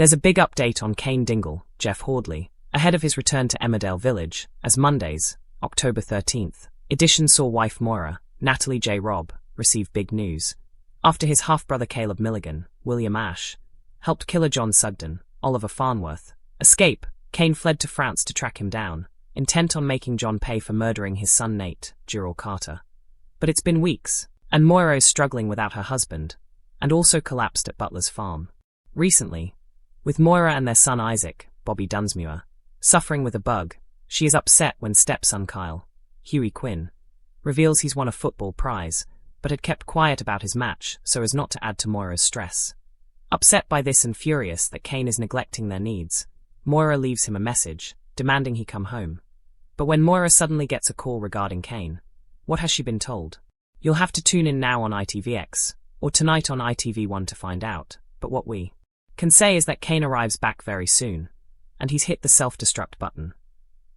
There's a big update on Cain Dingle, Jeff Hordley, ahead of his return to Emmerdale Village, as Monday's, October 13th, edition saw wife Moira, Natalie J. Robb, receive big news. After his half-brother Caleb Milligan, William Ash, helped killer John Sugden, Oliver Farnworth, escape, Cain fled to France to track him down, intent on making John pay for murdering his son Nate, Gerald Carter. But it's been weeks, and Moira is struggling without her husband, and also collapsed at Butler's farm. Recently, with Moira and their son Isaac, Bobby Dunsmuir, suffering with a bug, she is upset when stepson Kyle, Huey Quinn, reveals he's won a football prize, but had kept quiet about his match so as not to add to Moira's stress. Upset by this and furious that Cain is neglecting their needs, Moira leaves him a message, demanding he come home. But when Moira suddenly gets a call regarding Cain, what has she been told? You'll have to tune in now on ITVX, or tonight on ITV1 to find out, but what we can say is that Cain arrives back very soon, and he's hit the self-destruct button.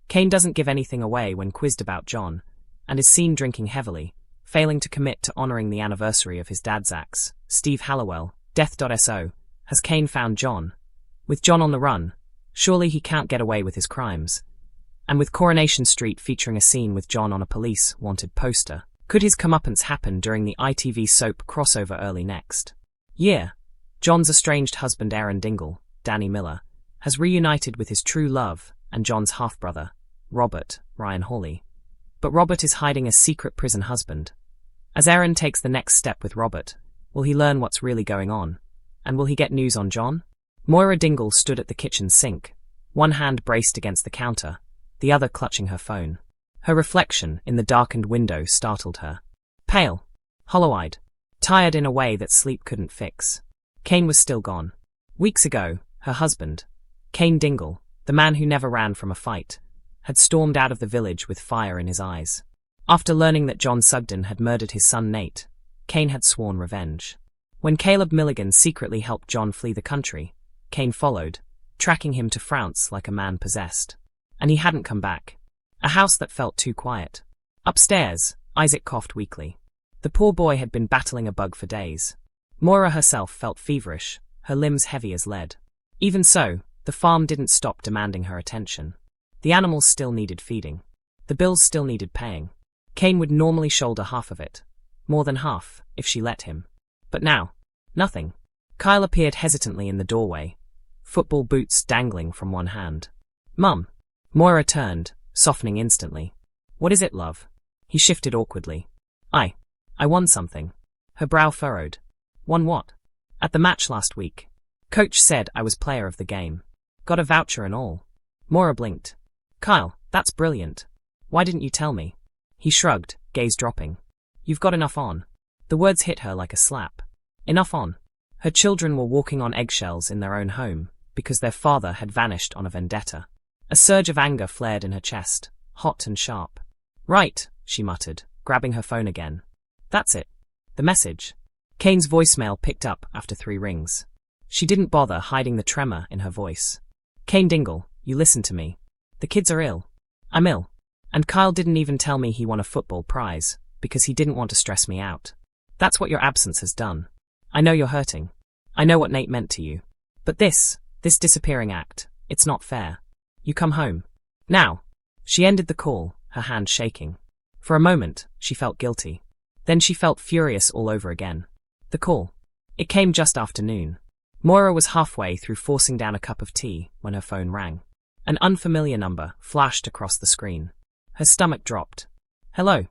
Cain doesn't give anything away when quizzed about John, and is seen drinking heavily, failing to commit to honouring the anniversary of his dad's axe. Steve Hallowell, Death.so, has Cain found John? With John on the run, surely he can't get away with his crimes. And with Coronation Street featuring a scene with John on a police wanted poster, could his comeuppance happen during the ITV soap crossover early next year? John's estranged husband Aaron Dingle, Danny Miller, has reunited with his true love and John's half-brother, Robert, Ryan Hawley. But Robert is hiding a secret prison husband. As Aaron takes the next step with Robert, will he learn what's really going on? And will he get news on John? Moira Dingle stood at the kitchen sink, one hand braced against the counter, the other clutching her phone. Her reflection in the darkened window startled her. Pale, hollow-eyed, tired in a way that sleep couldn't fix. Cain was still gone. Weeks ago, her husband, Cain Dingle, the man who never ran from a fight, had stormed out of the village with fire in his eyes. After learning that John Sugden had murdered his son Nate, Cain had sworn revenge. When Caleb Milligan secretly helped John flee the country, Cain followed, tracking him to France like a man possessed. And he hadn't come back. A house that felt too quiet. Upstairs, Isaac coughed weakly. The poor boy had been battling a bug for days. Moira herself felt feverish, her limbs heavy as lead. Even so, the farm didn't stop demanding her attention. The animals still needed feeding. The bills still needed paying. Cain would normally shoulder half of it. More than half, if she let him. But now, nothing. Kyle appeared hesitantly in the doorway, football boots dangling from one hand. Mum. Moira turned, softening instantly. What is it, love? He shifted awkwardly. I won something. Her brow furrowed. Won what? At the match last week. Coach said I was player of the game. Got a voucher and all. Moira blinked. Kyle, that's brilliant. Why didn't you tell me? He shrugged, gaze dropping. You've got enough on. The words hit her like a slap. Enough on. Her children were walking on eggshells in their own home, because their father had vanished on a vendetta. A surge of anger flared in her chest, hot and sharp. Right, she muttered, grabbing her phone again. That's it. The message. Cain's voicemail picked up after 3 rings. She didn't bother hiding the tremor in her voice. Cain Dingle, you listen to me. The kids are ill. I'm ill. And Kyle didn't even tell me he won a football prize, because he didn't want to stress me out. That's what your absence has done. I know you're hurting. I know what Nate meant to you. But this disappearing act, it's not fair. You come home. Now. She ended the call, her hand shaking. For a moment, she felt guilty. Then she felt furious all over again. The call. It came just after noon. Moira was halfway through forcing down a cup of tea when her phone rang. An unfamiliar number flashed across the screen. Her stomach dropped. Hello.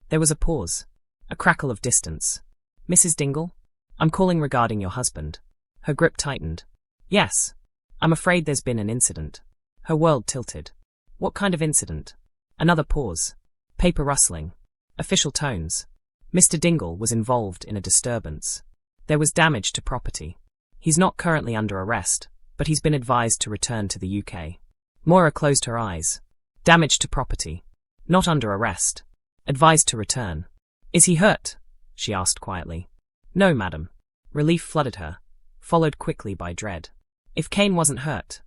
There was a pause. A crackle of distance. Mrs. Dingle? I'm calling regarding your husband. Her grip tightened. Yes. I'm afraid there's been an incident. Her world tilted. What kind of incident? Another pause. Paper rustling. Official tones. Mr. Dingle was involved in a disturbance. There was damage to property. He's not currently under arrest, but he's been advised to return to the UK. Moira closed her eyes. Damage to property. Not under arrest. Advised to return. Is he hurt? She asked quietly. No, madam. Relief flooded her, followed quickly by dread. If Cain wasn't hurt,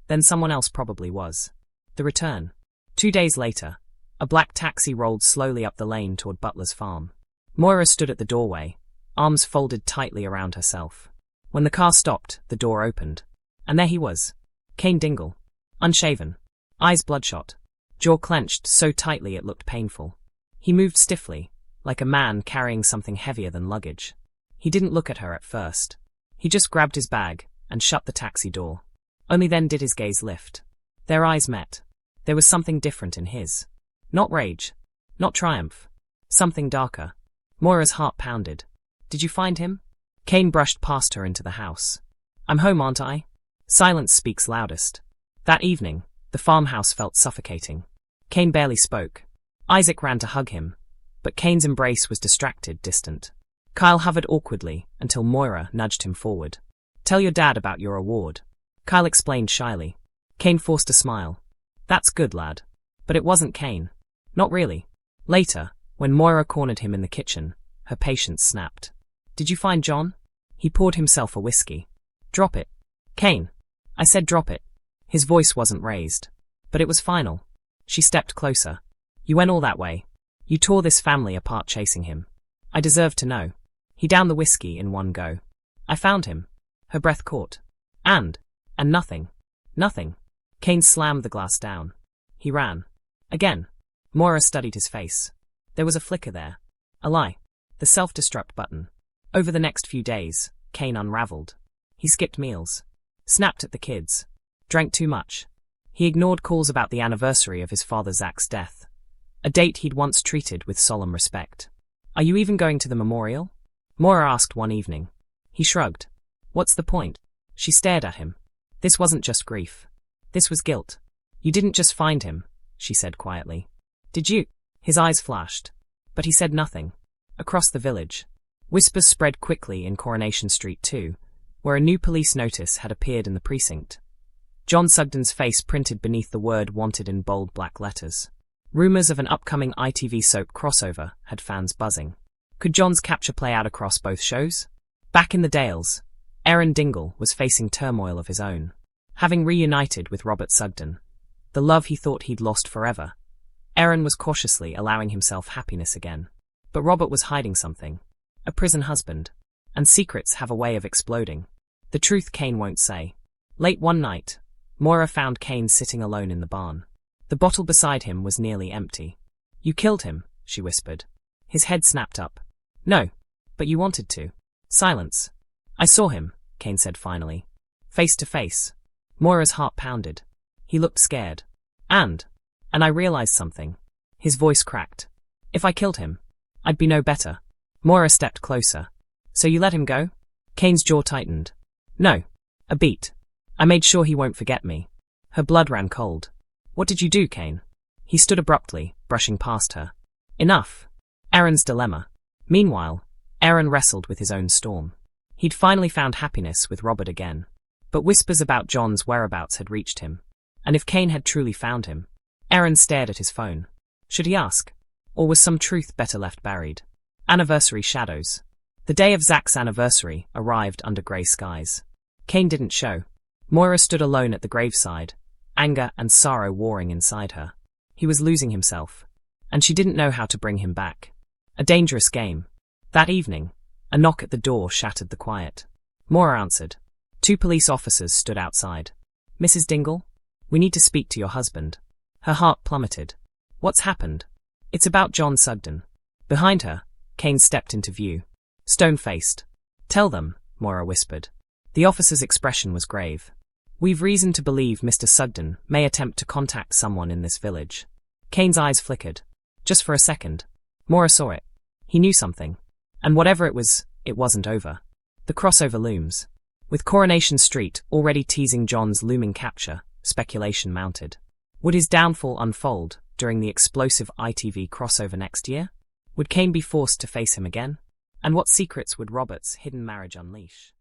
then someone else probably was. The return. 2 days later, a black taxi rolled slowly up the lane toward Butler's farm. Moira stood at the doorway, arms folded tightly around herself. When the car stopped, the door opened. And there he was. Cain Dingle. Unshaven. Eyes bloodshot. Jaw clenched so tightly it looked painful. He moved stiffly, like a man carrying something heavier than luggage. He didn't look at her at first. He just grabbed his bag and shut the taxi door. Only then did his gaze lift. Their eyes met. There was something different in his. Not rage. Not triumph. Something darker. Moira's heart pounded. Did you find him? Cain brushed past her into the house. I'm home, aren't I? Silence speaks loudest. That evening, the farmhouse felt suffocating. Cain barely spoke. Isaac ran to hug him, but Cain's embrace was distracted, distant. Kyle hovered awkwardly until Moira nudged him forward. Tell your dad about your award. Kyle explained shyly. Cain forced a smile. That's good, lad. But it wasn't Cain. Not really. Later, when Moira cornered him in the kitchen, her patience snapped. Did you find John? He poured himself a whiskey. Drop it. Cain. I said drop it. His voice wasn't raised. But it was final. She stepped closer. You went all that way. You tore this family apart chasing him. I deserve to know. He downed the whiskey in one go. I found him. Her breath caught. And nothing. Nothing. Cain slammed the glass down. He ran. Again. Moira studied his face. There was a flicker there. A lie. The self-destruct button. Over the next few days, Cain unraveled. He skipped meals. Snapped at the kids. Drank too much. He ignored calls about the anniversary of his father Zach's death. A date he'd once treated with solemn respect. Are you even going to the memorial? Moira asked one evening. He shrugged. What's the point? She stared at him. This wasn't just grief. This was guilt. You didn't just find him, she said quietly. Did you? His eyes flashed. But he said nothing. Across the village, whispers spread quickly in Coronation Street too, where a new police notice had appeared in the precinct. John Sugden's face printed beneath the word wanted in bold black letters. Rumours of an upcoming ITV soap crossover had fans buzzing. Could John's capture play out across both shows? Back in the Dales, Cain Dingle was facing turmoil of his own. Having reunited with Robert Sugden, the love he thought he'd lost forever, Aaron was cautiously allowing himself happiness again. But Robert was hiding something. A prison husband. And secrets have a way of exploding. The truth Cain won't say. Late one night, Moira found Cain sitting alone in the barn. The bottle beside him was nearly empty. You killed him, she whispered. His head snapped up. No, but you wanted to. Silence. I saw him, Cain said finally. Face to face. Moira's heart pounded. He looked scared. And I realized something. His voice cracked. If I killed him, I'd be no better. Moira stepped closer. So you let him go? Cain's jaw tightened. No. A beat. I made sure he won't forget me. Her blood ran cold. What did you do, Cain? He stood abruptly, brushing past her. Enough. Aaron's dilemma. Meanwhile, Aaron wrestled with his own storm. He'd finally found happiness with Robert again. But whispers about John's whereabouts had reached him. And if Cain had truly found him? Aaron stared at his phone. Should he ask? Or was some truth better left buried? Anniversary shadows. The day of Zach's anniversary arrived under grey skies. Cain didn't show. Moira stood alone at the graveside, anger and sorrow warring inside her. He was losing himself, and she didn't know how to bring him back. A dangerous game. That evening, a knock at the door shattered the quiet. Moira answered. 2 police officers stood outside. Mrs. Dingle? We need to speak to your husband. Her heart plummeted. What's happened? It's about John Sugden. Behind her, Cain stepped into view. Stone-faced. Tell them, Moira whispered. The officer's expression was grave. We've reason to believe Mr. Sugden may attempt to contact someone in this village. Cain's eyes flickered. Just for a second. Moira saw it. He knew something. And whatever it was, it wasn't over. The crossover looms. With Coronation Street already teasing John's looming capture, speculation mounted. Would his downfall unfold during the explosive ITV crossover next year? Would Cain be forced to face him again? And what secrets would Robert's hidden marriage unleash?